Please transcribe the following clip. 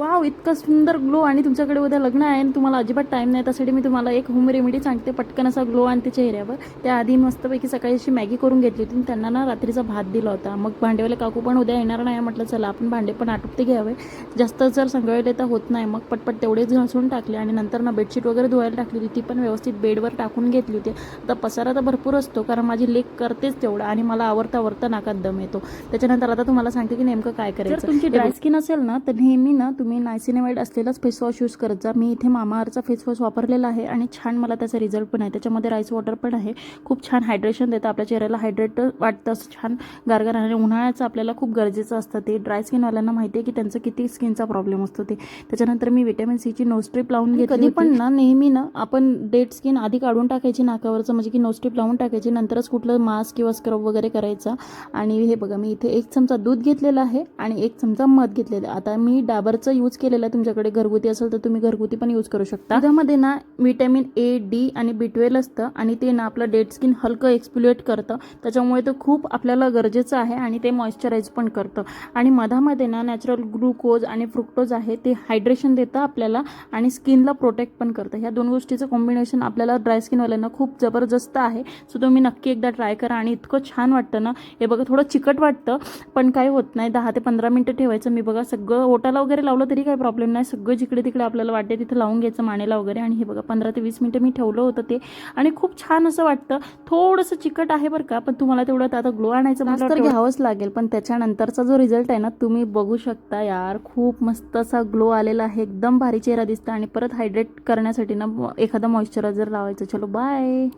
Wow, इतका सुंदर glow. आणि तुमच्याकडे उद्या लग्न आहे आणि तुम्हाला अजिबात टाईम नाही, त्यासाठी मी तुम्हाला एक होम रेमेडी सांगते. पटकन असा ग्लो आणते चेहऱ्यावर. त्याआधी मस्तपैकी सकाळी अशी मॅगी करून घेतली होती, त्यांना ना रात्रीचा भात दिला होता. मग भांडेवाले काकू पण उद्या येणार नाही, म्हटलं चला आपण भांडे पण आटोपते घ्यावे. जास्त जर संगळले तर होत नाही, मग पटपट तेवढेच घासून टाकले. आणि नंतर ना बेडशीट वगैरे धुवायला टाकली होती, ती पण व्यवस्थित बेडवर टाकून घेतली होती. आता पसारा तर भरपूर असतो, कारण माझी लेक करतेच तेवढं आणि मला आवरता नाकात दम येतो. त्याच्यानंतर आता तुम्हाला सांगते की नेमकं काय करायचं. जर तुमची ड्राय स्किन असेल ना, तर नेहमी ना तुम्ही नायसिनामाइड असलेलाच फेस वॉश यूज करत जा. मी इथे मामाअर्थचा फेस वॉश वापरलेला आहे आणि छान मला त्याचा रिझल्ट पण आहे. त्याच्यामध्ये राईस वॉटर पण आहे, खूप छान हायड्रेशन देतं, आपल्या चेहऱ्याला हायड्रेट वाटतं असं छान गारगार. आणि उन्हाळ्याचं आपल्याला खूप गरजेचं असतं ते. ड्राय स्किनवाल्यांना माहिती आहे की त्यांचं किती स्किनचा प्रॉब्लेम असतो ते. त्याच्यानंतर मी व्हिटॅमिन सीची नो स्ट्रीप लावून घेतली. कधी पण ना नेहमी ना आपण डेड स्किन आधी काढून टाकायची नाकावरचं, म्हणजे की नो स्ट्रीप लावून टाकायची, नंतरच कुठलं मास्क किंवा स्क्रब वगैरे करायचा. आणि हे बघा, मी इथे 1 चमचा दूध घेतलेला आहे आणि 1 चमचा मध घेतलेलं आहे. आता मी डाबरचं यूज केलेलं आहे, तुमच्याकडे घरगुती असेल तर तुम्ही घरगुती पण यूज करू शकता. त्यामध्ये ना व्हिटॅमिन ए, डी आणि B12 असतं आणि ते ना आपलं डेड स्किन हलकं एक्सप्युलेट करतं. त्याच्यामुळे ते खूप आपल्याला गरजेचं आहे आणि ते मॉइश्चराईज पण करतं. आणि मधामध्ये ना नॅचरल ग्लुकोज आणि फ्रुक्टोज आहे, ते हायड्रेशन देतं आपल्याला आणि स्किनला प्रोटेक्ट पण करतं. ह्या 2 गोष्टीचं कॉम्बिनेशन आपल्याला ड्राय स्किनवाल्यांना खूप जबरदस्त आहे. सो तुम्ही नक्की एकदा ट्राय करा. आणि इतकं छान वाटतं ना, हे बघा थोडं चिकट वाटतं पण काही होत नाही. 10 ते 15 मिनिटं ठेवायचं. मी बघा सगळं ओटाला वगैरे लावलं तरी काही प्रॉब्लेम नाही, सगळं जिकडे तिकडे आपल्याला वाटते तिथे लावून घ्यायचं, मानेला वगैरे. आणि हे बघा 15 ते 20 मिनिटं मी ठेवलं होतं ते, आणि खूप छान असं वाटतं. थोडंसं चिकट आहे बरं का, पण तुम्हाला तेवढं आता ग्लो आणायचं म्हटलं तर घ्यावंच लागेल. पण त्याच्यानंतरचा जो रिझल्ट आहे ना, तुम्ही बघू शकता यार, खूप मस्त असा ग्लो आलेला आहे, एकदम भारी चेहरा दिसतं. आणि परत हायड्रेट करण्यासाठी ना एखादा मॉइश्चरायझर लावायचं. चलो बाय.